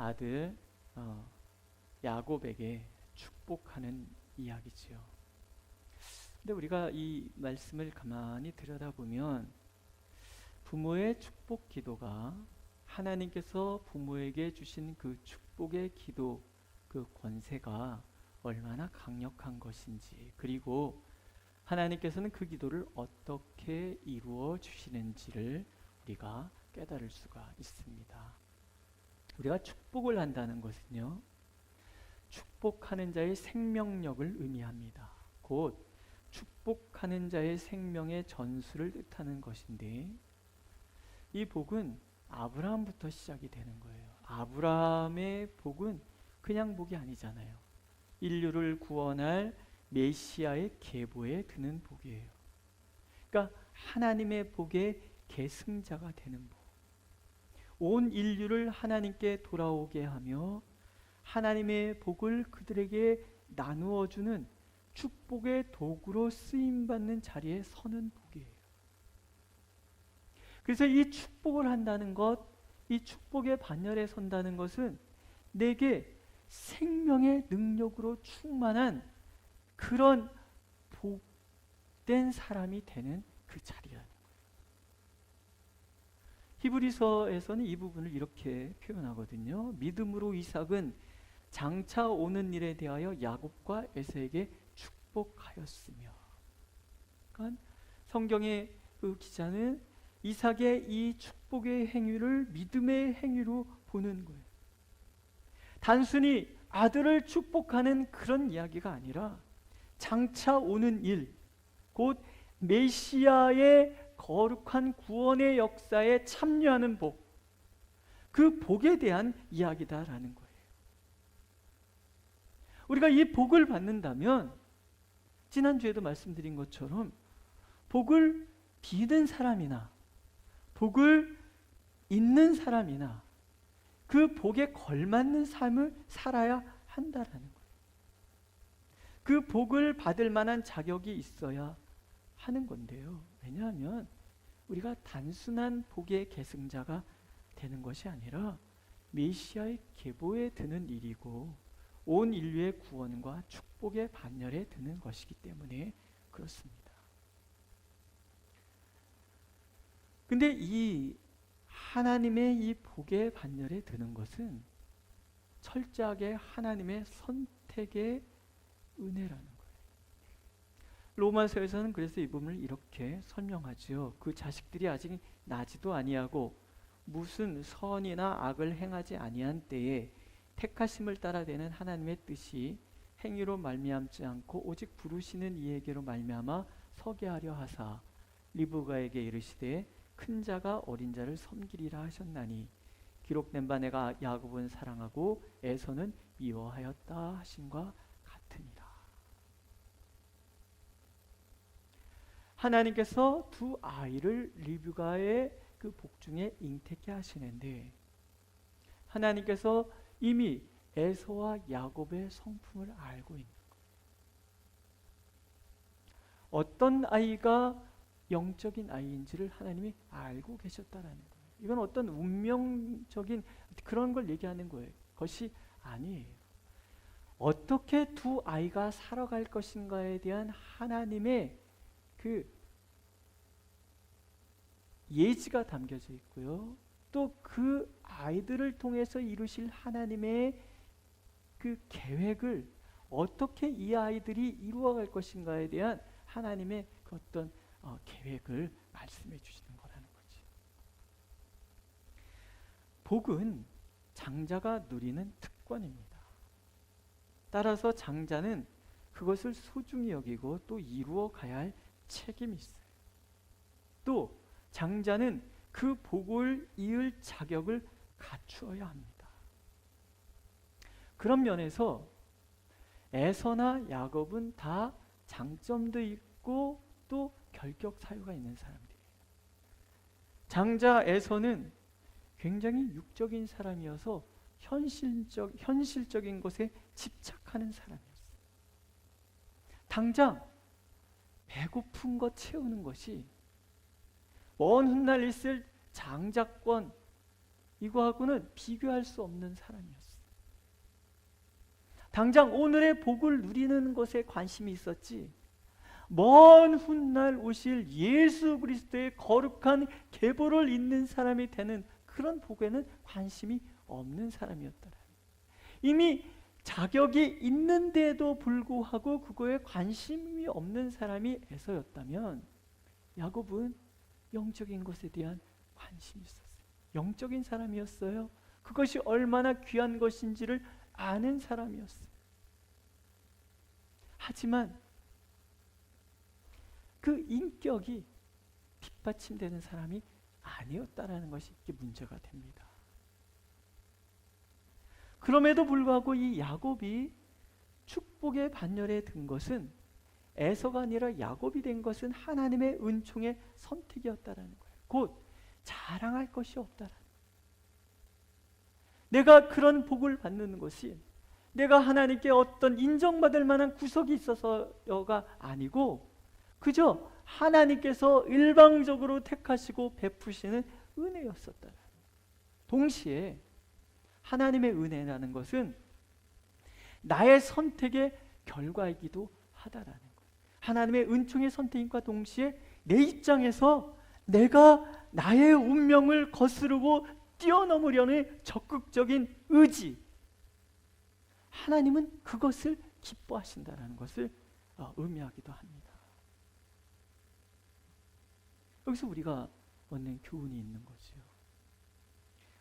아들 야곱에게 축복하는 이야기지요. 근데 우리가 이 말씀을 가만히 들여다보면 부모의 축복 기도가 하나님께서 부모에게 주신 그 축복의 기도 그 권세가 얼마나 강력한 것인지, 그리고 하나님께서는 그 기도를 어떻게 이루어 주시는지를 우리가 깨달을 수가 있습니다. 우리가 축복을 한다는 것은요, 축복하는 자의 생명력을 의미합니다. 곧 축복하는 자의 생명의 전수를 뜻하는 것인데, 이 복은 아브라함부터 시작이 되는 거예요. 아브라함의 복은 그냥 복이 아니잖아요. 인류를 구원할 메시아의 계보에 드는 복이에요. 그러니까 하나님의 복의 계승자가 되는 복. 온 인류를 하나님께 돌아오게 하며 하나님의 복을 그들에게 나누어 주는 축복의 도구로 쓰임받는 자리에 서는 복이에요. 그래서 이 축복을 한다는 것, 이 축복의 반열에 선다는 것은 내게 생명의 능력으로 충만한 그런 복된 사람이 되는 그 자리라는 거예요. 히브리서에서는 이 부분을 이렇게 표현하거든요. 믿음으로 이삭은 장차 오는 일에 대하여 야곱과 에서에게 축복하였으며. 그러니까 성경의 그 기자는 이삭의 이 축복의 행위를 믿음의 행위로 보는 거예요. 단순히 아들을 축복하는 그런 이야기가 아니라 장차 오는 일, 곧 메시아의 거룩한 구원의 역사에 참여하는 복, 그 복에 대한 이야기다라는 거예요. 우리가 이 복을 받는다면 지난주에도 말씀드린 것처럼 복을 비는 사람이나 복을 있는 사람이나 그 복에 걸맞는 삶을 살아야 한다라는 거예요. 그 복을 받을 만한 자격이 있어야 하는 건데요. 왜냐하면 우리가 단순한 복의 계승자가 되는 것이 아니라 메시아의 계보에 드는 일이고 온 인류의 구원과 축복의 반열에 드는 것이기 때문에 그렇습니다. 근데 이 하나님의 이 복의 반열에 드는 것은 철저하게 하나님의 선택의 은혜라는 거예요. 로마서에서는 그래서 이 부분을 이렇게 설명하지요. 그 자식들이 아직 나지도 아니하고 무슨 선이나 악을 행하지 아니한 때에 택하심을 따라 되는 하나님의 뜻이 행위로 말미암지 않고 오직 부르시는 이에게로 말미암아 서게 하려 하사 리브가에게 이르시되 큰 자가 어린 자를 섬기리라 하셨나니 기록된 바 내가 야곱은 사랑하고 에서는 미워하였다 하심과 같으니라. 하나님께서 두 아이를 리브가의 그 복중에 잉태케 하시는데 하나님께서 이미 에서와 야곱의 성품을 알고 있는 거예요. 어떤 아이가 영적인 아이인지를 하나님이 알고 계셨다라는 거예요. 이건 어떤 운명적인 그런 걸 얘기하는 거예요. 것이 아니에요. 어떻게 두 아이가 살아갈 것인가에 대한 하나님의 그 예지가 담겨져 있고요. 또 그 아이들을 통해서 이루실 하나님의 그 계획을 어떻게 이 아이들이 이루어갈 것인가에 대한 하나님의 그 어떤 계획을 말씀해 주시는 거라는 거지. 복은 장자가 누리는 특권입니다. 따라서 장자는 그것을 소중히 여기고 또 이루어 가야 할 책임이 있어요. 또 장자는 그 복을 이을 자격을 갖추어야 합니다. 그런 면에서 에서나 야곱은 다 장점도 있고 또 결격 사유가 있는 사람들이에요. 장자 에서는 굉장히 육적인 사람이어서 현실적인 것에 집착하는 사람이었어요. 당장 배고픈 것 채우는 것이 먼 훗날 있을 장자권 이거하고는 비교할 수 없는 사람이었어요. 당장 오늘의 복을 누리는 것에 관심이 있었지, 먼 훗날 오실 예수 그리스도의 거룩한 계보를 잇는 사람이 되는 그런 복에는 관심이 없는 사람이었더라. 이미 자격이 있는데도 불구하고 그거에 관심이 없는 사람이 에서였다면, 야곱은 영적인 것에 대한 관심이 있었어요. 영적인 사람이었어요. 그것이 얼마나 귀한 것인지를 아는 사람이었어요. 하지만 그 인격이 뒷받침되는 사람이 아니었다라는 것이 이게 문제가 됩니다. 그럼에도 불구하고 이 야곱이 축복의 반열에 든 것은 에서가 아니라 야곱이 된 것은 하나님의 은총의 선택이었다라는 거예요. 곧 자랑할 것이 없다라는 거예요. 내가 그런 복을 받는 것이 내가 하나님께 어떤 인정받을 만한 구석이 있어서가 아니고 그저 하나님께서 일방적으로 택하시고 베푸시는 은혜였었다라는 거예요. 동시에 하나님의 은혜라는 것은 나의 선택의 결과이기도 하다라는 거예요. 하나님의 은총의 선택과 동시에 내 입장에서 내가 나의 운명을 거스르고 뛰어넘으려는 적극적인 의지, 하나님은 그것을 기뻐하신다라는 것을 의미하기도 합니다. 여기서 우리가 얻는 교훈이 있는 거죠.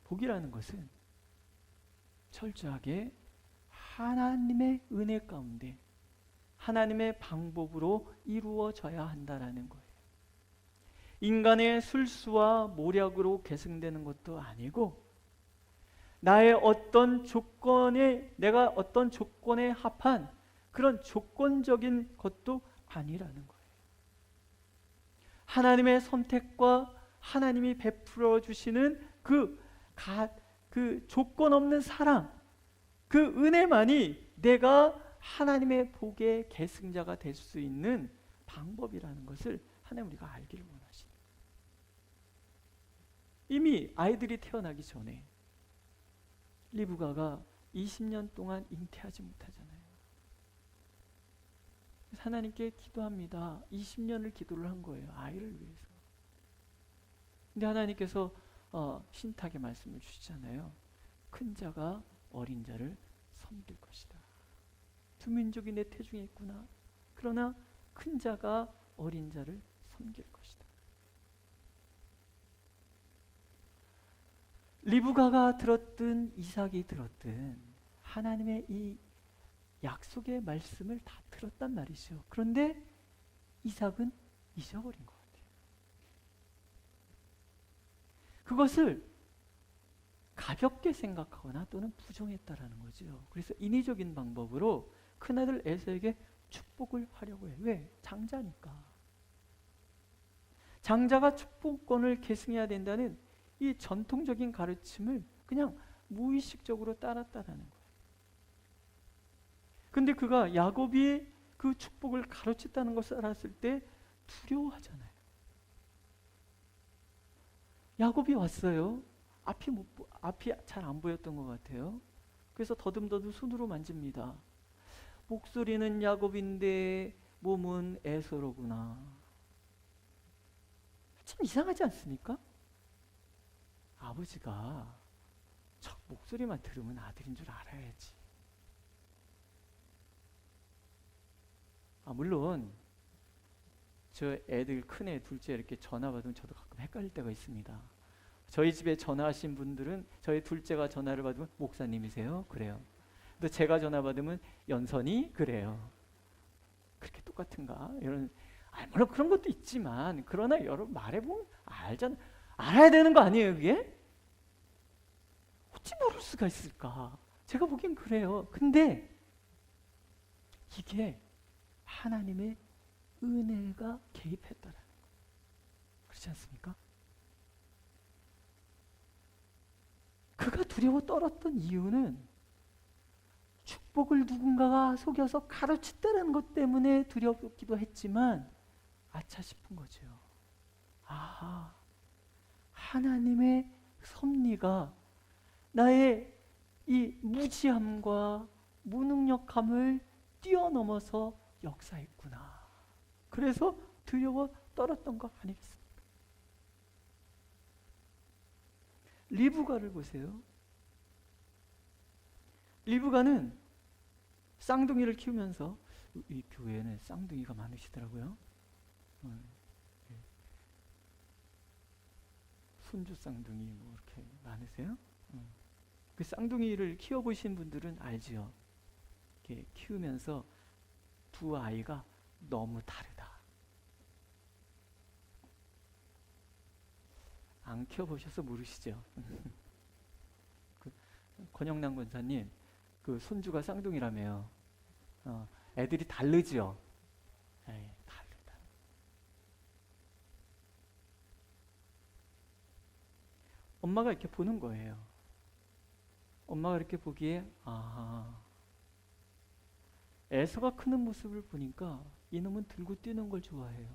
복이라는 것은 철저하게 하나님의 은혜 가운데 하나님의 방법으로 이루어져야 한다라는 거예요. 인간의 술수와 모략으로 계승되는 것도 아니고 나의 어떤 조건에 내가 어떤 조건에 합한 그런 조건적인 것도 아니라는 거예요. 하나님의 선택과 하나님이 베풀어 주시는 그 조건 없는 사랑, 그 은혜만이 내가 하나님의 복의 계승자가 될 수 있는 방법이라는 것을 하나님 우리가 알기를 원하십니다. 이미 아이들이 태어나기 전에 리브가가 20년 동안 잉태하지 못하잖아요. 하나님께 기도합니다. 20년을 기도를 한 거예요. 아이를 위해서. 근데 하나님께서 신탁의 말씀을 주시잖아요. 큰 자가 어린 자를 섬길 것이다. 두 민족이 내 태중에 있구나. 그러나 큰 자가 어린 자를 섬길 것이다. 리브가가 들었든 이삭이 들었든 하나님의 이 약속의 말씀을 다 들었단 말이죠. 그런데 이삭은 잊어버린 것 같아요. 그것을 가볍게 생각하거나 또는 부정했다라는 거죠. 그래서 인위적인 방법으로 큰아들 에서에게 축복을 하려고 해요. 왜? 장자니까. 장자가 축복권을 계승해야 된다는 이 전통적인 가르침을 그냥 무의식적으로 따랐다라는 거예요. 근데 그가 야곱이 그 축복을 가르쳤다는 것을 알았을 때 두려워하잖아요. 야곱이 왔어요. 앞이 잘 안 보였던 것 같아요. 그래서 더듬더듬 손으로 만집니다. 목소리는 야곱인데 몸은 에서로구나. 참 이상하지 않습니까? 아버지가 저 목소리만 들으면 아들인 줄 알아야지. 물론 저 애들 큰애 둘째 이렇게 전화 받으면 저도 가끔 헷갈릴 때가 있습니다. 저희 집에 전화하신 분들은 저희 둘째가 전화를 받으면 목사님이세요? 그래요. 또 제가 전화 받으면 연선이? 그래요. 그렇게 똑같은가? 이런 물론 그런 것도 있지만 그러나 여러분 말해보면 알아야 되는 거 아니에요 그게? 어찌 모를 수가 있을까? 제가 보기엔 그래요. 근데 이게 하나님의 은혜가 개입했다라는 거예요. 그렇지 않습니까? 그가 두려워 떨었던 이유는 축복을 누군가가 속여서 가르쳤다는 것 때문에 두렵기도 했지만 아차 싶은 거죠. 하나님의 섭리가 나의 이 무지함과 무능력함을 뛰어넘어서 역사했구나. 그래서 두려워 떨었던 거 아니겠습니까? 리브가를 보세요. 리브가는 쌍둥이를 키우면서, 이 교회에는 쌍둥이가 많으시더라고요. 손주 쌍둥이 뭐 이렇게 많으세요? 그 쌍둥이를 키워보신 분들은 알지요. 이렇게 키우면서 두 아이가 너무 다르다. 안 키워보셔서 모르시죠? 그 권영남 권사님, 그 손주가 쌍둥이라며요. 애들이 다르죠? 에이, 다르다. 엄마가 이렇게 보는 거예요. 엄마가 이렇게 보기에, 에서가 크는 모습을 보니까 이놈은 들고 뛰는 걸 좋아해요.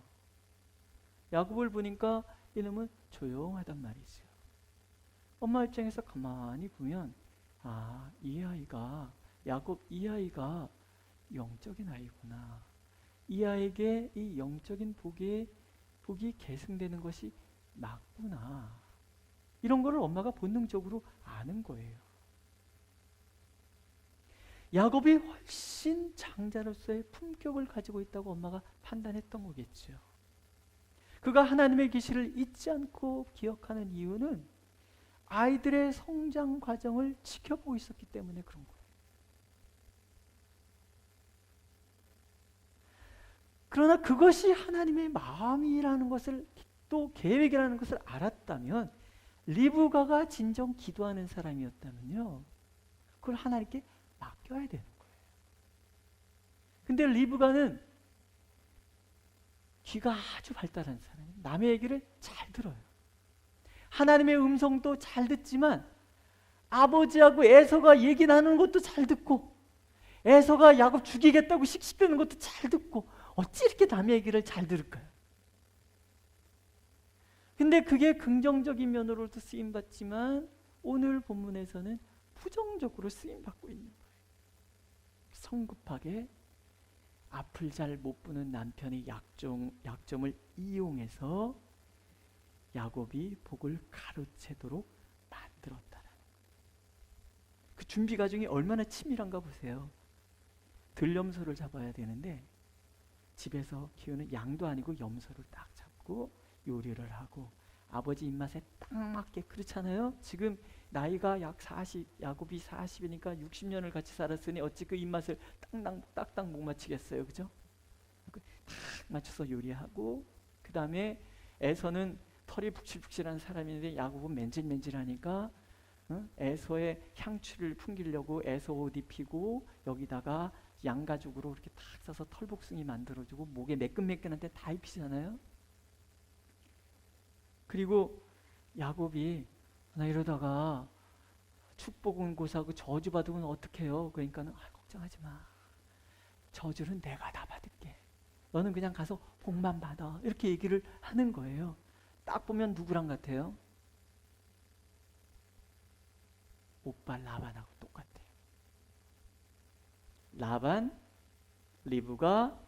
야곱을 보니까 이놈은 조용하단 말이죠. 엄마 입장에서 가만히 보면, 이 아이가, 야곱 이 아이가 영적인 아이구나. 이 아이에게 이 영적인 복이 계승되는 것이 맞구나. 이런 거를 엄마가 본능적으로 아는 거예요. 야곱이 훨씬 장자로서의 품격을 가지고 있다고 엄마가 판단했던 거겠죠. 그가 하나님의 계시를 잊지 않고 기억하는 이유는 아이들의 성장 과정을 지켜보고 있었기 때문에 그런 거예요. 그러나 그것이 하나님의 마음이라는 것을, 또 계획이라는 것을 알았다면, 리브가가 진정 기도하는 사람이었다면요, 그걸 하나님께 맡겨야 되는 거예요. 근데 리브가는 귀가 아주 발달한 사람이에요. 남의 얘기를 잘 들어요. 하나님의 음성도 잘 듣지만 아버지하고 에서가 얘기 나누는 것도 잘 듣고, 에서가 야곱 죽이겠다고 씩씩대는 것도 잘 듣고, 어찌 이렇게 남의 얘기를 잘 들을까요? 근데 그게 긍정적인 면으로도 쓰임받지만 오늘 본문에서는 부정적으로 쓰임받고 있는 거예요. 성급하게 앞을 잘 못 보는 남편의 약점을 이용해서 야곱이 복을 가로채도록 만들었다는 거예요. 그 준비 과정이 얼마나 치밀한가 보세요. 들염소를 잡아야 되는데 집에서 키우는 양도 아니고 염소를 딱 잡고 요리를 하고, 아버지 입맛에 딱 맞게, 그렇잖아요. 지금 나이가 약 40, 야곱이 40이니까 60년을 같이 살았으니 어찌 그 입맛을 딱딱 못 맞추겠어요, 그죠? 딱 맞춰서 요리하고, 그 다음에 에서는 털이 북실북실한 사람인데 야곱은 맨질맨질하니까 에서의 향취를 풍기려고 에서 옷 입히고, 여기다가 양가죽으로 이렇게 탁 싸서 털복숭이 만들어주고, 목에 매끈매끈한데 다 입히잖아요. 그리고 야곱이, 나 이러다가 축복은 고사하고 저주 받으면 어떡해요? 그러니까는, 걱정하지 마. 저주는 내가 다 받을게. 너는 그냥 가서 복만 받아. 이렇게 얘기를 하는 거예요. 딱 보면 누구랑 같아요? 오빠 라반하고 똑같아요. 라반, 리브가,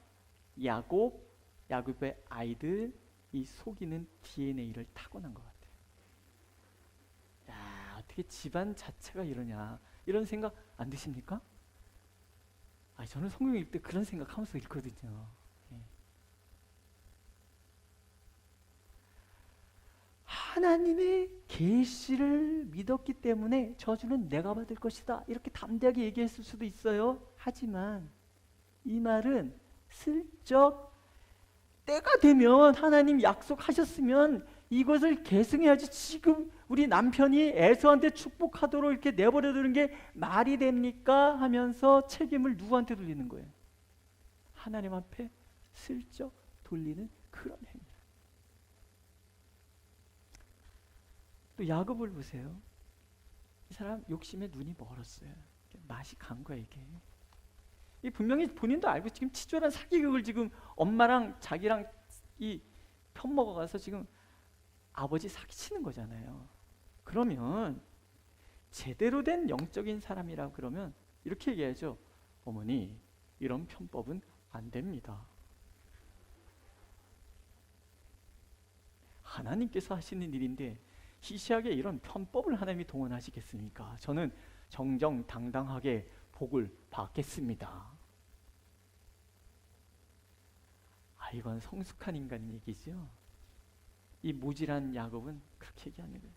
야곱의 아이들, 이 속이는 DNA를 타고난 것 같아요. 야, 어떻게 집안 자체가 이러냐, 이런 생각 안 드십니까? 저는 성경 읽을 때 그런 생각하면서 읽거든요. 하나님의 계시를 믿었기 때문에 저주는 내가 받을 것이다, 이렇게 담대하게 얘기했을 수도 있어요. 하지만 이 말은 슬쩍 때가 되면, 하나님 약속하셨으면 이것을 계승해야지, 지금 우리 남편이 에서한테 축복하도록 이렇게 내버려 두는 게 말이 됩니까? 하면서 책임을 누구한테 돌리는 거예요? 하나님 앞에 슬쩍 돌리는 그런 행위. 또 야곱을 보세요. 이 사람 욕심에 눈이 멀었어요. 맛이 간 거야 이게. 이 분명히 본인도 알고 지금 치졸한 사기극을 지금 엄마랑 자기랑 이 편먹어가서 지금 아버지 사기치는 거잖아요. 그러면 제대로 된 영적인 사람이라 그러면 이렇게 얘기하죠. 어머니, 이런 편법은 안 됩니다. 하나님께서 하시는 일인데 시시하게 이런 편법을 하나님이 동원하시겠습니까? 저는 정정당당하게 복을 받겠습니다. 이건 성숙한 인간 얘기죠. 이 모질한 야곱은 그렇게 얘기하는 거예요.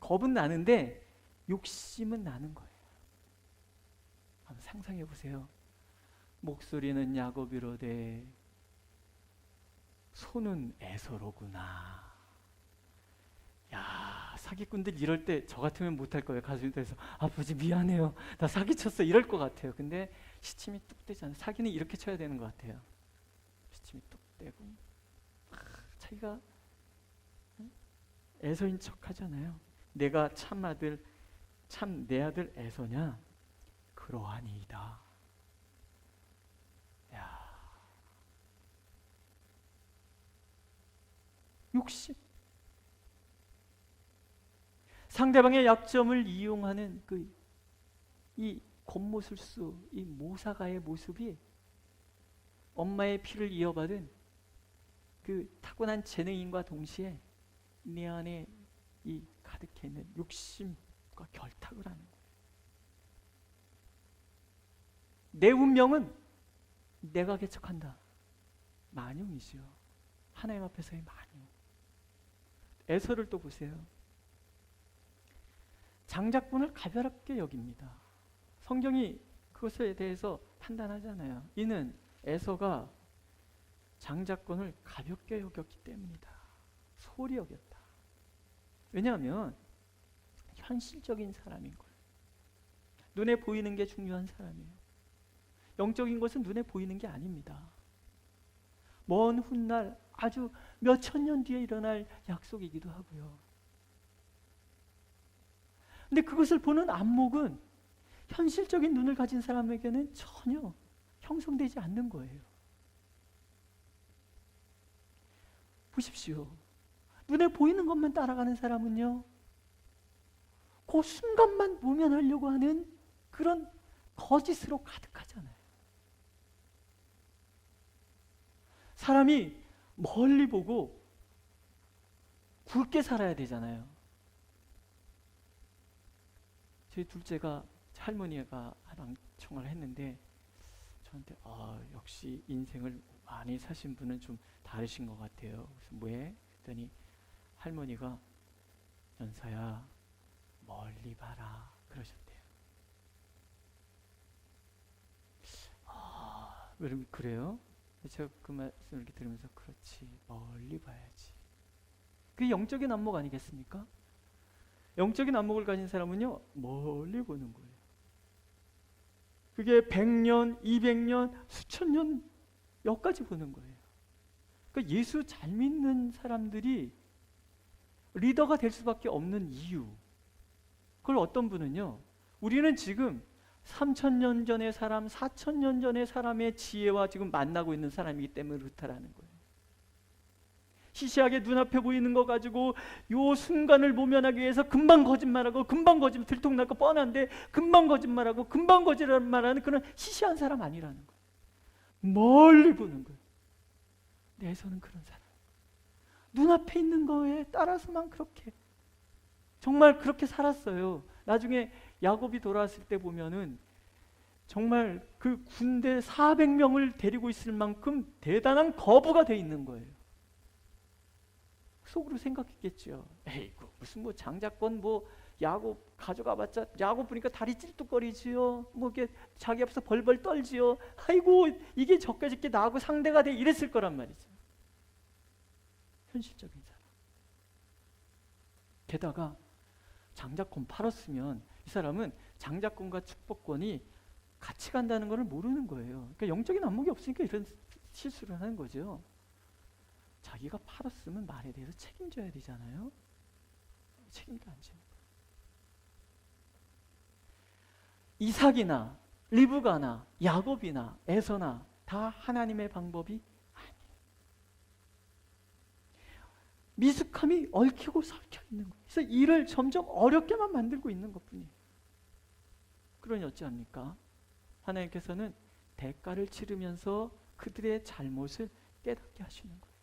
겁은 나는데 욕심은 나는 거예요. 한번 상상해 보세요. 목소리는 야곱이로되 손은 에서로구나. 야, 사기꾼들 이럴 때 저 같으면 못할 거예요. 가슴이 떨려서 아버지 미안해요, 나 사기쳤어, 이럴 것 같아요. 근데 시침이 뚝 떼잖아요. 사기는 이렇게 쳐야 되는 것 같아요. 시침이 뚝 떼고 자기가 에서인 척 하잖아요. 내가 참 아들, 참 내 아들 에서냐? 그러하니이다. 야, 욕심. 상대방의 약점을 이용하는 이 겉모술수, 이 모사가의 모습이 엄마의 피를 이어받은 그 타고난 재능인과 동시에 내 안에 이 가득해 있는 욕심과 결탁을 하는 거예요. 내 운명은 내가 개척한다. 만용이죠. 하나님 앞에서의 만용. 에서를 또 보세요. 장자권을 가볍게 여깁니다. 성경이 그것에 대해서 판단하잖아요. 이는 에서가 장자권을 가볍게 여겼기 때문이다. 소홀히 여겼다. 왜냐하면 현실적인 사람인 거예요. 눈에 보이는 게 중요한 사람이에요. 영적인 것은 눈에 보이는 게 아닙니다. 먼 훗날 아주 몇천 년 뒤에 일어날 약속이기도 하고요. 근데 그것을 보는 안목은 현실적인 눈을 가진 사람에게는 전혀 형성되지 않는 거예요. 보십시오. 눈에 보이는 것만 따라가는 사람은요, 그 순간만 모면하려고 하는 그런 거짓으로 가득하잖아요. 사람이 멀리 보고 굵게 살아야 되잖아요. 저희 둘째가, 할머니가 한앙청을 했는데 저한테 역시 인생을 많이 사신 분은 좀 다르신 것 같아요. 그래서 왜? 그랬더니 할머니가 연서야 멀리 봐라 그러셨대요. 여러분 그래요? 제가 그 말씀을 이렇게 들으면서 그렇지, 멀리 봐야지. 그게 영적인 안목 아니겠습니까? 영적인 안목을 가진 사람은요, 멀리 보는 거예요. 그게 100년, 200년, 수천 년 여기까지 보는 거예요. 그러니까 예수 잘 믿는 사람들이 리더가 될 수밖에 없는 이유, 그걸 어떤 분은요, 우리는 지금 3000년 전의 사람, 4000년 전의 사람의 지혜와 지금 만나고 있는 사람이기 때문에 그렇다라는 거예요. 시시하게 눈앞에 보이는 거 가지고 요 순간을 모면하기 위해서 금방 거짓말하고 금방 거짓말 들통날 거 뻔한데 금방 거짓말하고 금방 거짓말하는 그런 시시한 사람 아니라는 거예요. 멀리 보는 거예요. 내에서는 그런 사람. 눈앞에 있는 거에 따라서만 그렇게 정말 그렇게 살았어요. 나중에 야곱이 돌아왔을 때 보면은 정말 그 군대 400명을 데리고 있을 만큼 대단한 거부가 돼 있는 거예요. 속으로 생각했겠죠. 에이, 무슨 뭐 장자권 뭐 야곱 가져가봤자 야곱 보니까 다리 찔뚝거리지요. 뭐 이게 자기 앞에서 벌벌 떨지요. 아이고 이게 저까짓게 나하고 상대가 돼 이랬을 거란 말이죠. 현실적인 사람. 게다가 장자권 팔았으면 이 사람은 장자권과 축복권이 같이 간다는 것을 모르는 거예요. 그러니까 영적인 안목이 없으니까 이런 실수를 하는 거죠. 자기가 팔았으면 말에 대해서 책임져야 되잖아요. 책임도 안 지는 거예요. 이삭이나 리브가나 야곱이나 에서나 다 하나님의 방법이 아니에요. 미숙함이 얽히고 설켜 있는 거예요. 그래서 일을 점점 어렵게만 만들고 있는 것뿐이에요. 그러니 어찌합니까? 하나님께서는 대가를 치르면서 그들의 잘못을 깨닫게 하시는 거예요.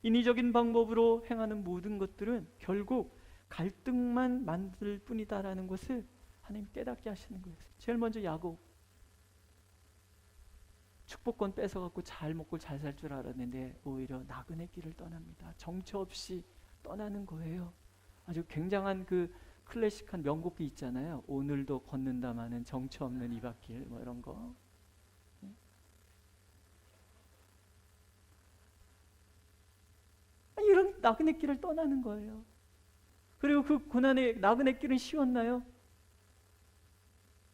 인위적인 방법으로 행하는 모든 것들은 결국 갈등만 만들 뿐이다라는 것을 하나님 깨닫게 하시는 거예요. 제일 먼저 야곱, 축복권 뺏어갖고 잘 먹고 잘 살 줄 알았는데 오히려 나그네 길을 떠납니다. 정처 없이 떠나는 거예요. 아주 굉장한 그 클래식한 명곡이 있잖아요. 오늘도 걷는다마는 정처 없는 이 밭길, 뭐 이런 거. 이런 나그네 길을 떠나는 거예요. 그리고 그 고난의 나그네 길은 쉬웠나요?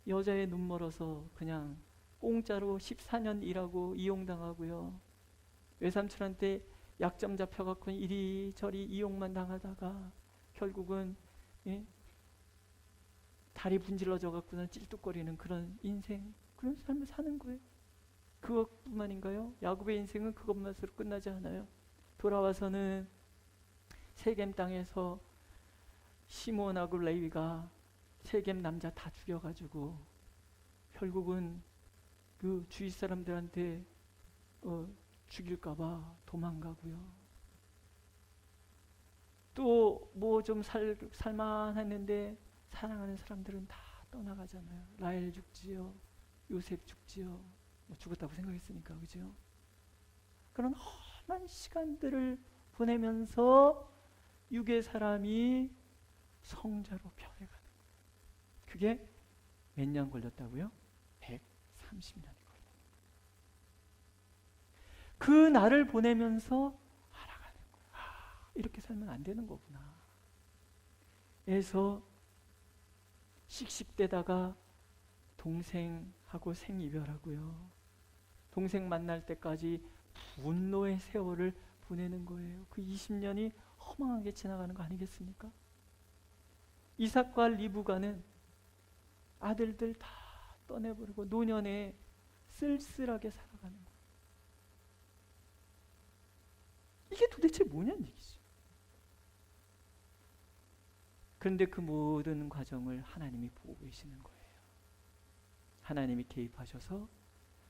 여자의 눈 멀어서 그냥 공짜로 14년 일하고 이용당하고요. 외삼촌한테 약점 잡혀갖고 이리저리 이용만 당하다가 결국은 다리 분질러져갖고는 찔뚝거리는 그런 인생, 그런 삶을 사는 거예요. 그것뿐만인가요? 야곱의 인생은 그것만으로 끝나지 않아요. 돌아와서는 세겜 땅에서 시몬하고 레위가 세겜 남자 다 죽여가지고 결국은 그 주위 사람들한테 죽일까봐 도망가고요. 또 뭐 좀 살만했는데 사랑하는 사람들은 다 떠나가잖아요. 라헬 죽지요, 요셉 죽지요. 뭐 죽었다고 생각했으니까, 그죠? 그런 험한 시간들을 보내면서 육의 사람이 성자로 변해가는 거예요. 그게 몇 년 걸렸다고요? 130년이 걸렸어요. 그 날을 보내면서 알아가는 거예요. 이렇게 살면 안 되는 거구나. 그래서 씩씩대다가 동생하고 생이별하고요. 동생 만날 때까지 분노의 세월을 보내는 거예요. 그 20년이 허망하게 지나가는 거 아니겠습니까? 이삭과 리브가는 아들들 다 떠내버리고 노년에 쓸쓸하게 살아가는 거예요. 이게 도대체 뭐냐는 얘기죠. 그런데 그 모든 과정을 하나님이 보고 계시는 거예요. 하나님이 개입하셔서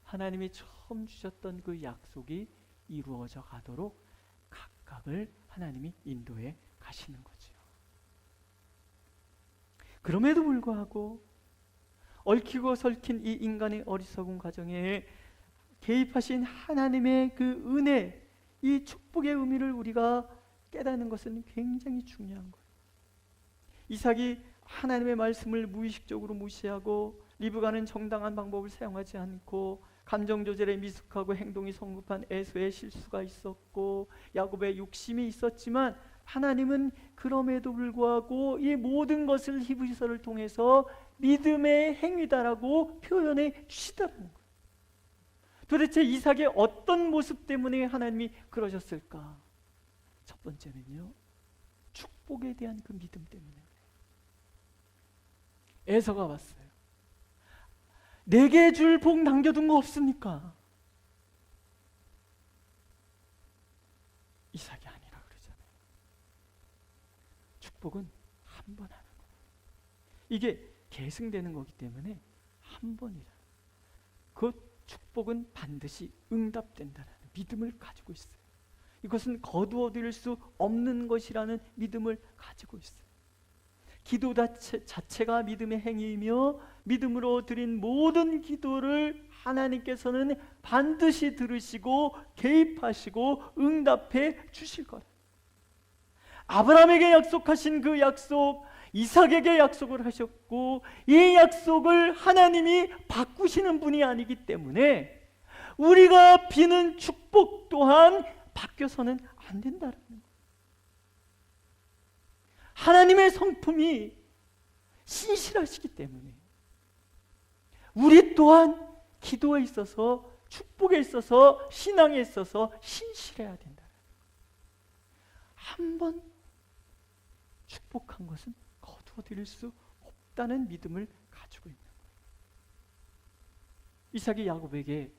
하나님이 처음 주셨던 그 약속이 이루어져 가도록 각각을 하나님이 인도해 가시는 거죠. 그럼에도 불구하고 얽히고 설킨 이 인간의 어리석은 과정에 개입하신 하나님의 그 은혜, 이 축복의 의미를 우리가 깨닫는 것은 굉장히 중요한 거예요. 이삭이 하나님의 말씀을 무의식적으로 무시하고 리브가는 정당한 방법을 사용하지 않고 감정 조절에 미숙하고 행동이 성급한 에서의 실수가 있었고 야곱의 욕심이 있었지만 하나님은 그럼에도 불구하고 이 모든 것을 히브리서를 통해서 믿음의 행위다라고 표현해 주시더라는 거예요. 도대체 이삭의 어떤 모습 때문에 하나님이 그러셨을까? 첫 번째는요, 축복에 대한 그 믿음 때문에. 에서가 왔어요. 내게 줄 복 남겨둔 거 없습니까? 이삭이 아니라 그러잖아요. 축복은 한 번 하는 거예요. 이게 계승되는 거기 때문에 한 번이라. 그 축복은 반드시 응답된다는 믿음을 가지고 있어요. 이것은 거두어들일 수 없는 것이라는 믿음을 가지고 있어요. 기도 자체가 믿음의 행위이며 믿음으로 드린 모든 기도를 하나님께서는 반드시 들으시고 개입하시고 응답해 주실 거라. 아브라함에게 약속하신 그 약속, 이삭에게 약속을 하셨고 이 약속을 하나님이 바꾸시는 분이 아니기 때문에 우리가 비는 축복 또한 바뀌어서는 안 된다라는 거예요. 하나님의 성품이 신실하시기 때문에 우리 또한 기도에 있어서 축복에 있어서 신앙에 있어서 신실해야 된다. 한 번 축복한 것은 거두어들일 수 없다는 믿음을 가지고 있는 거예요. 이삭이 야곱에게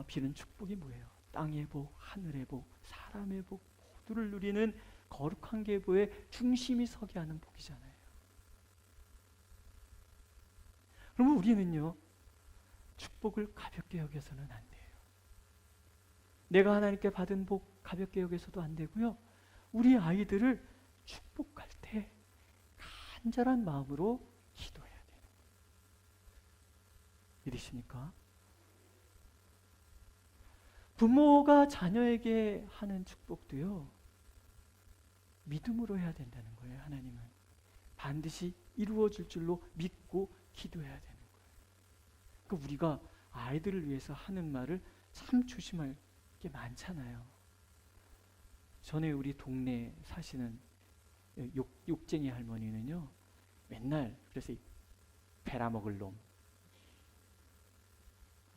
비는 축복이 뭐예요? 땅의 복, 하늘의 복, 사람의 복 모두를 누리는 거룩한 계보의 중심이 서게 하는 복이잖아요. 그러면 우리는요, 축복을 가볍게 여겨서는 안 돼요. 내가 하나님께 받은 복 가볍게 여겨서도 안 되고요. 우리 아이들을 축복할 때 간절한 마음으로 기도해야 돼요. 믿으십니까? 부모가 자녀에게 하는 축복도요, 믿음으로 해야 된다는 거예요. 하나님은 반드시 이루어질 줄로 믿고 기도해야 되는 거예요. 그러니까 우리가 아이들을 위해서 하는 말을 참 조심할 게 많잖아요. 전에 우리 동네 사시는 욕쟁이 할머니는요, 맨날 그래서 베라먹을 놈,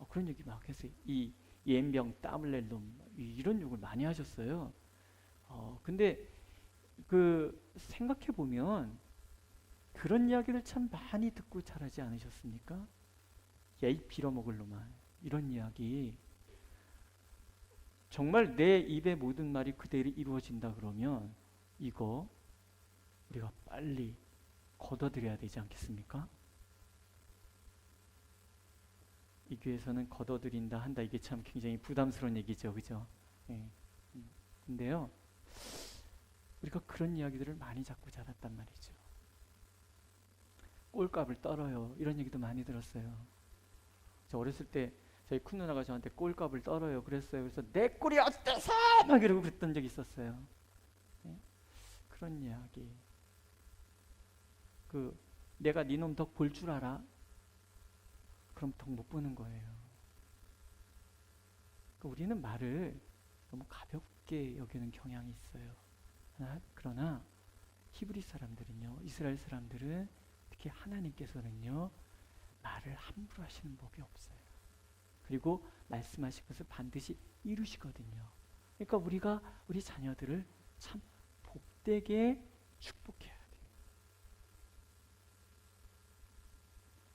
그런 얘기 막 해서 이 옌병 땀을 낼 놈, 이런 욕을 많이 하셨어요. 근데 생각해 보면 그런 이야기를 참 많이 듣고 자라지 않으셨습니까? 야, 이 빌어먹을 놈아, 이런 이야기. 정말 내 입의 모든 말이 그대로 이루어진다 그러면 이거 우리가 빨리 걷어들여야 되지 않겠습니까? 이 교회에서는 걷어들인다 한다, 이게 참 굉장히 부담스러운 얘기죠, 그죠? 예. 근데요, 우리가 그런 이야기들을 많이 잡고 자랐단 말이죠. 꼴값을 떨어요, 이런 얘기도 많이 들었어요. 저 어렸을 때 저희 큰 누나가 저한테 꼴값을 떨어요 그랬어요. 그래서 내 꼴이 어때서 막 이러고 그랬던 적이 있었어요. 예? 그런 이야기. 내가 네 놈 덕 볼 줄 알아? 그럼 덕 못 보는 거예요. 우리는 말을 너무 가볍게 여기는 경향이 있어요. 그러나 히브리 사람들은요, 이스라엘 사람들은 특히 하나님께서는요, 말을 함부로 하시는 법이 없어요. 그리고 말씀하신 것을 반드시 이루시거든요. 그러니까 우리가 우리 자녀들을 참 복되게 축복해야 돼요.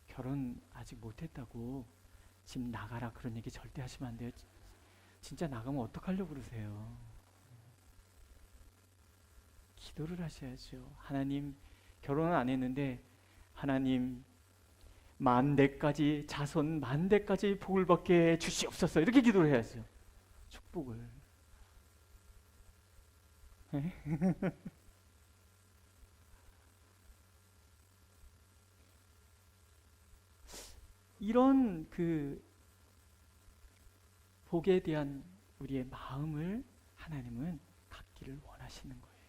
결혼 아직 못했다고 집 나가라 그런 얘기 절대 하시면 안 돼요. 진짜 나가면 어떡하려고 그러세요? 기도를 하셔야죠. 하나님, 결혼은 안 했는데 하나님, 자손 만 대까지 복을 받게 주시옵소서, 이렇게 기도를 해야죠. 축복을. 이런 복에 대한 우리의 마음을 하나님은 갖기를 원하시는 거예요.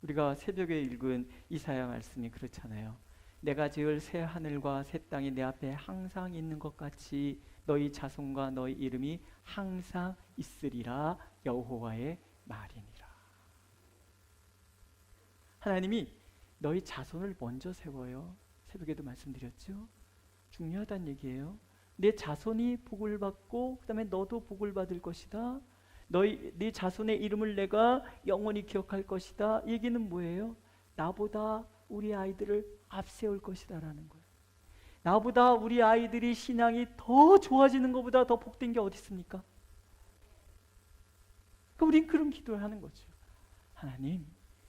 우리가 새벽에 읽은 이사야 말씀이 그렇잖아요. 내가 지을 새 하늘과 새 땅이 내 앞에 항상 있는 것 같이 너희 자손과 너희 이름이 항상 있으리라, 여호와의 말이니라. 하나님이 너희 자손을 먼저 세워요. 새벽에도 말씀드렸죠. 중요하다는 얘기예요. 내 자손이 복을 받고 그 다음에 너도 복을 받을 것이다. 네 자손의 이름을 내가 영원히 기억할 것이다. 얘기는 뭐예요? 나보다 우리 아이들을 앞세울 것이다 라는 거예요. 나보다 우리 아이들이 신앙이 더 좋아지는 것보다 더 복된 게 어디 있습니까? 그러니까 우린 그런 기도를 하는 거죠. 하나님,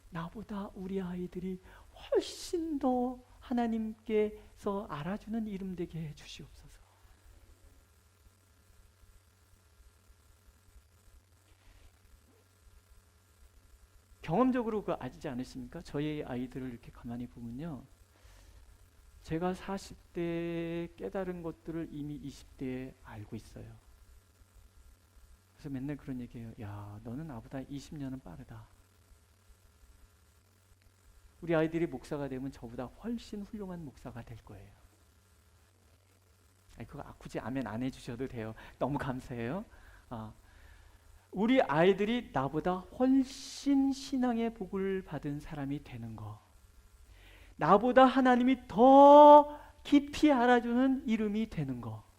나보다 우리 아이들이 훨씬 더 하나님께서 알아주는 이름 되게 해 주시옵소서. 경험적으로 아시지 않으십니까? 저희 아이들을 이렇게 가만히 보면요, 제가 40대에 깨달은 것들을 이미 20대에 알고 있어요. 그래서 맨날 그런 얘기해요. 야, 너는 나보다 20년은 빠르다. 우리 아이들이 목사가 되면 저보다 훨씬 훌륭한 목사가 될 거예요. 그거 굳이 아멘 안 해주셔도 돼요. 너무 감사해요. 우리 아이들이 나보다 훨씬 신앙의 복을 받은 사람이 되는 거, 나보다 하나님이 더 깊이 알아주는 이름이 되는 거,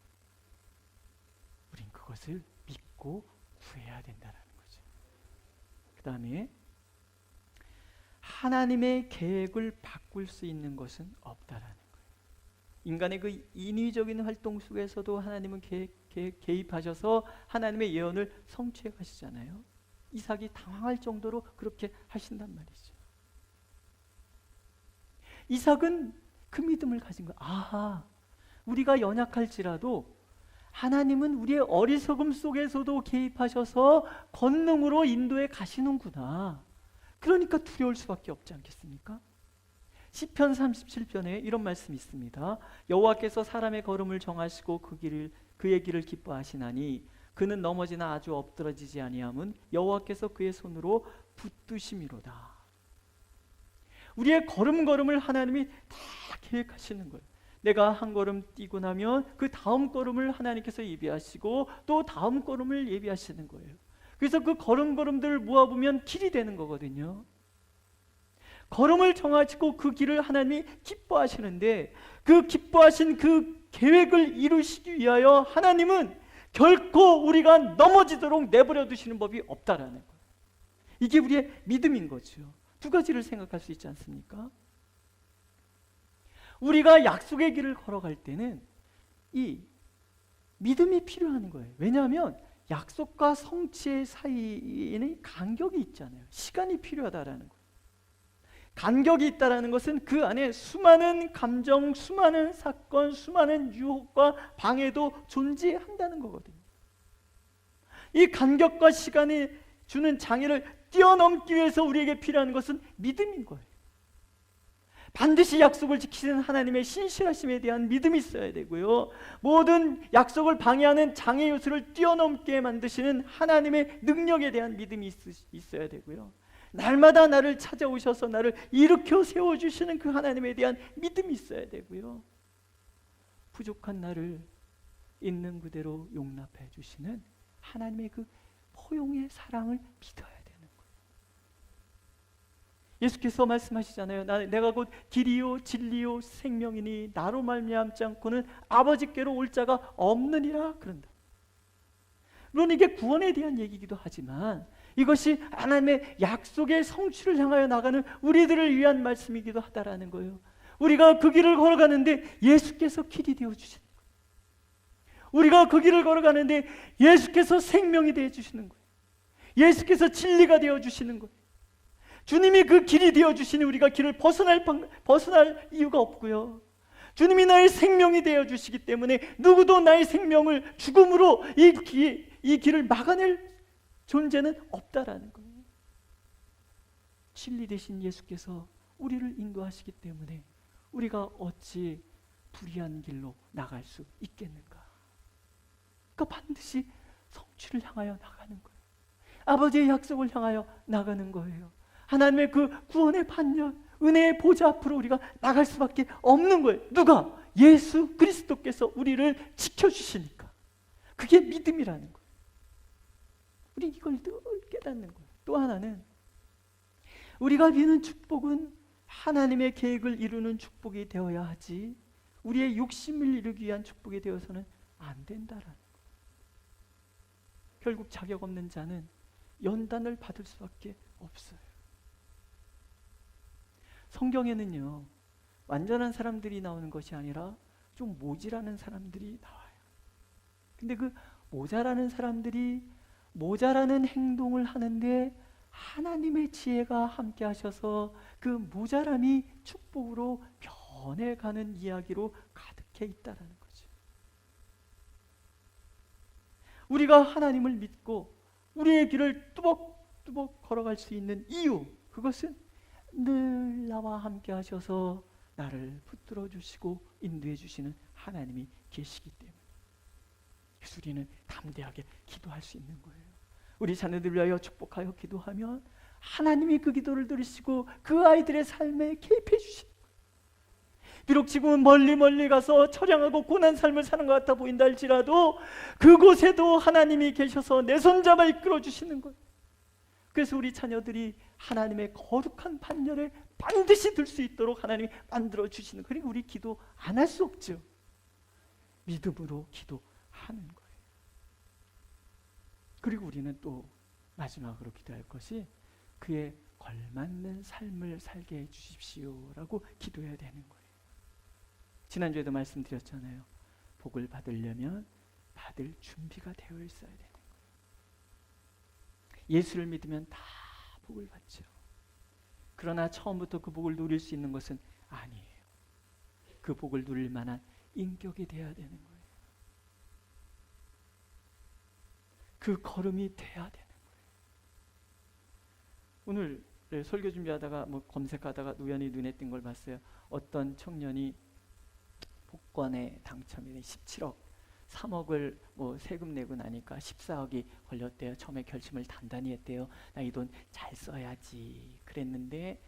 우린 그것을 믿고 구해야 된다는 거죠. 그 다음에 하나님의 계획을 바꿀 수 있는 것은 없다라는 거예요. 인간의 그 인위적인 활동 속에서도 하나님은 개입하셔서 하나님의 예언을 성취해 가시잖아요. 이삭이 당황할 정도로 그렇게 하신단 말이죠. 이삭은 그 믿음을 가진 거예요. 아하, 우리가 연약할지라도 하나님은 우리의 어리석음 속에서도 개입하셔서 권능으로 인도해 가시는구나. 그러니까 두려울 수밖에 없지 않겠습니까? 시편 37편에 이런 말씀이 있습니다. 여호와께서 사람의 걸음을 정하시고 그의 길을 기뻐하시나니 그는 넘어지나 아주 엎드러지지 아니함은 여호와께서 그의 손으로 붙드심이로다. 우리의 걸음걸음을 하나님이 다 계획하시는 거예요. 내가 한 걸음 뛰고 나면 그 다음 걸음을 하나님께서 예비하시고 또 다음 걸음을 예비하시는 거예요. 그래서 그 걸음걸음들을 모아보면 길이 되는 거거든요. 걸음을 정하시고 그 길을 하나님이 기뻐하시는데 그 기뻐하신 그 계획을 이루시기 위하여 하나님은 결코 우리가 넘어지도록 내버려 두시는 법이 없다라는 거예요. 이게 우리의 믿음인 거죠. 두 가지를 생각할 수 있지 않습니까? 우리가 약속의 길을 걸어갈 때는 이 믿음이 필요한 거예요. 왜냐하면 약속과 성취의 사이에는 간격이 있잖아요. 시간이 필요하다라는 거예요. 간격이 있다라는 것은 그 안에 수많은 감정, 수많은 사건, 수많은 유혹과 방해도 존재한다는 거거든요. 이 간격과 시간이 주는 장애를 뛰어넘기 위해서 우리에게 필요한 것은 믿음인 거예요. 반드시 약속을 지키는 하나님의 신실하심에 대한 믿음이 있어야 되고요. 모든 약속을 방해하는 장애 요소를 뛰어넘게 만드시는 하나님의 능력에 대한 믿음이 있어야 되고요. 날마다 나를 찾아오셔서 나를 일으켜 세워주시는 그 하나님에 대한 믿음이 있어야 되고요. 부족한 나를 있는 그대로 용납해 주시는 하나님의 그 포용의 사랑을 믿어야 되는 거예요. 예수께서 말씀하시잖아요. 내가 곧 길이요 진리요 생명이니 나로 말미암지 않고는 아버지께로 올 자가 없느니라 그런다. 물론 이게 구원에 대한 얘기이기도 하지만 이것이 하나님의 약속의 성취를 향하여 나가는 우리들을 위한 말씀이기도 하다라는 거예요. 우리가 그 길을 걸어가는데 예수께서 길이 되어주시는 거예요. 우리가 그 길을 걸어가는데 예수께서 생명이 되어주시는 거예요. 예수께서 진리가 되어주시는 거예요. 주님이 그 길이 되어주시니 우리가 길을 벗어날 이유가 없고요. 주님이 나의 생명이 되어주시기 때문에 누구도 나의 생명을 죽음으로 이 길을 막아낼 존재는 없다라는 거예요. 진리 되신 예수께서 우리를 인도하시기 때문에 우리가 어찌 불의한 길로 나갈 수 있겠는가? 그러니까 반드시 성취를 향하여 나가는 거예요. 아버지의 약속을 향하여 나가는 거예요. 하나님의 그 구원의 반열, 은혜의 보좌 앞으로 우리가 나갈 수밖에 없는 거예요. 누가? 예수 그리스도께서 우리를 지켜주시니까. 그게 믿음이라는 거예요. 우리 이걸 늘 깨닫는 거예요. 또 하나는 우리가 믿는 축복은 하나님의 계획을 이루는 축복이 되어야 하지 우리의 욕심을 이루기 위한 축복이 되어서는 안 된다라는 거예요. 결국 자격 없는 자는 연단을 받을 수밖에 없어요. 성경에는요, 완전한 사람들이 나오는 것이 아니라 좀 모자라는 사람들이 나와요. 근데 그 모자라는 사람들이 모자라는 행동을 하는데 하나님의 지혜가 함께 하셔서 그 모자람이 축복으로 변해가는 이야기로 가득해 있다라는 거죠. 우리가 하나님을 믿고 우리의 길을 뚜벅뚜벅 걸어갈 수 있는 이유, 그것은 늘 나와 함께 하셔서 나를 붙들어 주시고 인도해 주시는 하나님이 계시기 때문에 그래서 우리는 담대하게 기도할 수 있는 거예요. 우리 자녀들 위하여 축복하여 기도하면 하나님이 그 기도를 들으시고 그 아이들의 삶에 개입해 주시는 거예요. 비록 지금은 멀리 가서 처량하고 고난 삶을 사는 것 같아 보인다 할지라도 그곳에도 하나님이 계셔서 내 손잡아 이끌어 주시는 거예요. 그래서 우리 자녀들이 하나님의 거룩한 판결에 반드시 들 수 있도록 하나님이 만들어 주시는 거예요. 그러니까 우리 기도 안 할 수 없죠. 믿음으로 기도하는 거예요. 그리고 우리는 또 마지막으로 기도할 것이 그에 걸맞는 삶을 살게 해주십시오라고 기도해야 되는 거예요. 지난주에도 말씀드렸잖아요. 복을 받으려면 받을 준비가 되어 있어야 되는 거예요. 예수를 믿으면 다 복을 받죠. 그러나 처음부터 그 복을 누릴 수 있는 것은 아니에요. 그 복을 누릴 만한 인격이 돼야 되는 거예요. 그 걸음이 돼야 되는 거예요. 오늘 설교 준비하다가 검색하다가 우연히 눈에 띈 걸 봤어요. 어떤 청년이 복권에 당첨이 17억, 3억을 세금 내고 나니까 14억이 걸렸대요. 처음에 결심을 단단히 했대요. 나 이 돈 잘 써야지 그랬는데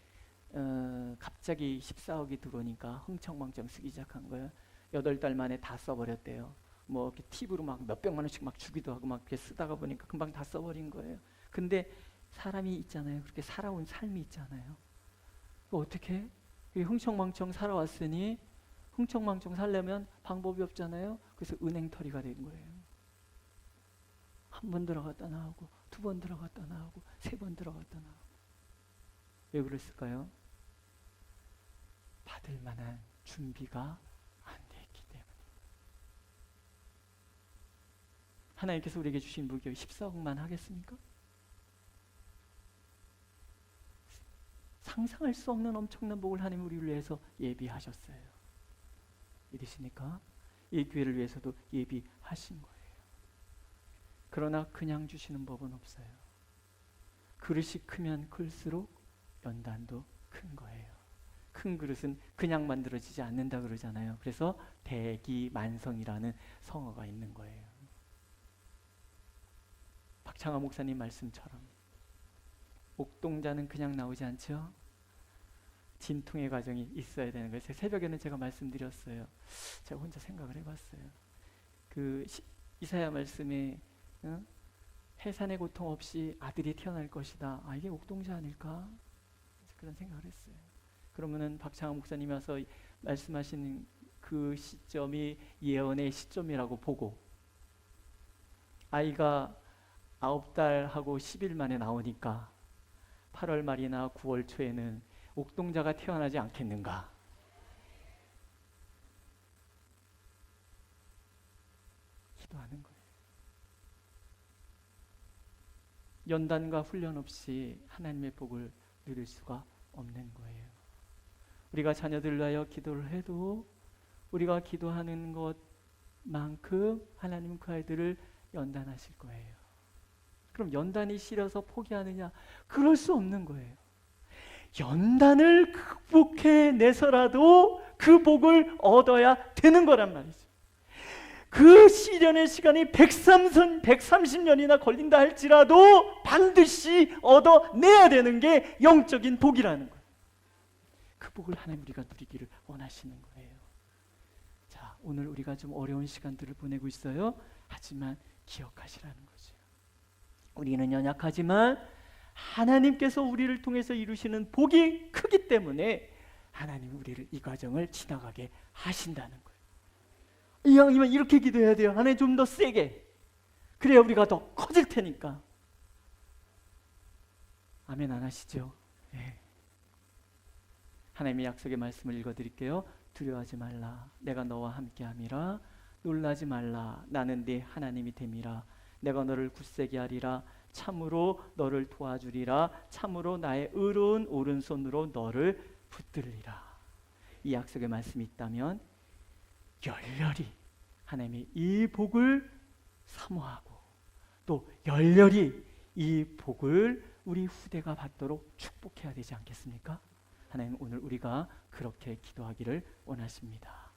갑자기 14억이 들어오니까 흥청망청 쓰기 시작한 거예요. 8달 만에 다 써버렸대요. 이렇게 팁으로 막 몇백만 원씩 막 주기도 하고 막 이렇게 쓰다가 보니까 금방 다 써버린 거예요. 근데 사람이 있잖아요. 그렇게 살아온 삶이 있잖아요. 어떻게? 흥청망청 살아왔으니 흥청망청 살려면 방법이 없잖아요. 그래서 은행털이가 된 거예요. 한 번 들어갔다 나오고, 2번 들어갔다 나오고, 3번 들어갔다 나오고. 왜 그랬을까요? 받을 만한 준비가 안 됐기 때문에. 하나님께서 우리에게 주신 복이 14억만 하겠습니까? 상상할 수 없는 엄청난 복을 하나님 우리를 위해서 예비하셨어요. 믿으십니까? 이 교회를 위해서도 예비하신 거예요. 그러나 그냥 주시는 법은 없어요. 그릇이 크면 클수록 연단도 큰 거예요. 큰 그릇은 그냥 만들어지지 않는다 그러잖아요. 그래서 대기만성이라는 성어가 있는 거예요. 박창하 목사님 말씀처럼 옥동자는 그냥 나오지 않죠? 진통의 과정이 있어야 되는 거예요. 새벽에는 제가 말씀드렸어요. 제가 혼자 생각을 해봤어요. 그 이사야 말씀에 해산의 고통 없이 아들이 태어날 것이다. 이게 옥동자 아닐까? 그런 생각을 했어요. 그러면은 박창하 목사님이 와서 말씀하시는 그 시점이 예언의 시점이라고 보고 아이가 9달하고 10일 만에 나오니까 8월 말이나 9월 초에는 옥동자가 태어나지 않겠는가? 기도하는 거예요. 연단과 훈련 없이 하나님의 복을 누릴 수가 없는 거예요. 우리가 자녀들을 위하여 기도를 해도 우리가 기도하는 것만큼 하나님은 그 아이들을 연단하실 거예요. 그럼 연단이 싫어서 포기하느냐? 그럴 수 없는 거예요. 연단을 극복해내서라도 그 복을 얻어야 되는 거란 말이죠. 그 시련의 시간이 130년이나 걸린다 할지라도 반드시 얻어내야 되는 게 영적인 복이라는 거예요. 그 복을 하나님 우리가 누리기를 원하시는 거예요. 자, 오늘 우리가 좀 어려운 시간들을 보내고 있어요. 하지만 기억하시라는 거죠. 우리는 연약하지만 하나님께서 우리를 통해서 이루시는 복이 크기 때문에 하나님 우리를 이 과정을 지나가게 하신다는 거예요. 이왕이면 이렇게 기도해야 돼요. 하나님 좀 더 세게. 그래야 우리가 더 커질 테니까. 아멘 안 하시죠? 네. 하나님의 약속의 말씀을 읽어드릴게요. 두려워하지 말라. 내가 너와 함께함이라. 놀라지 말라. 나는 네 하나님이 됨이라. 내가 너를 굳세게 하리라. 참으로 너를 도와주리라. 참으로 나의 의로운 오른손으로 너를 붙들리라. 이 약속의 말씀이 있다면 열렬히 하나님의 이 복을 사모하고 또 열렬히 이 복을 우리 후대가 받도록 축복해야 되지 않겠습니까? 하나님 오늘 우리가 그렇게 기도하기를 원하십니다.